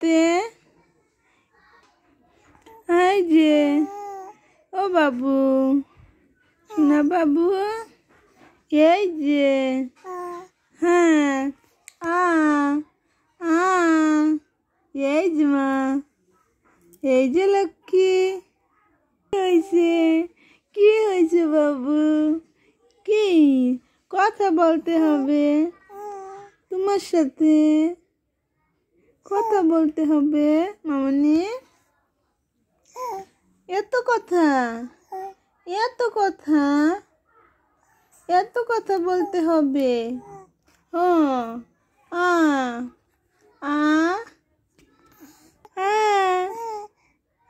তে এই যে ও বাবু সোনা বাবু এই যে হ্যাঁ আ আ এই যে মা এই যে লক্ষ্মী কি হয়েছে বাবু কি কথা বলতে হবে তোমার সাথে কথা বলতে হবে মামনি এত কথা এত কথা এত কথা বলতে হবে ও আ আ হ্যাঁ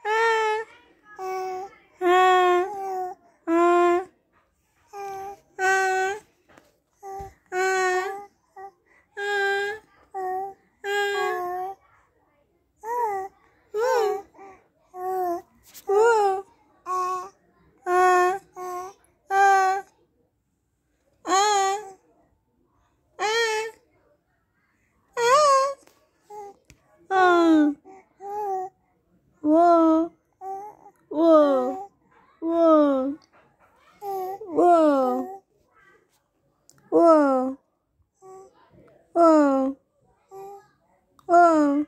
হ্যাঁ হ্যাঁ হ্যাঁ হ্যাঁ Whoa.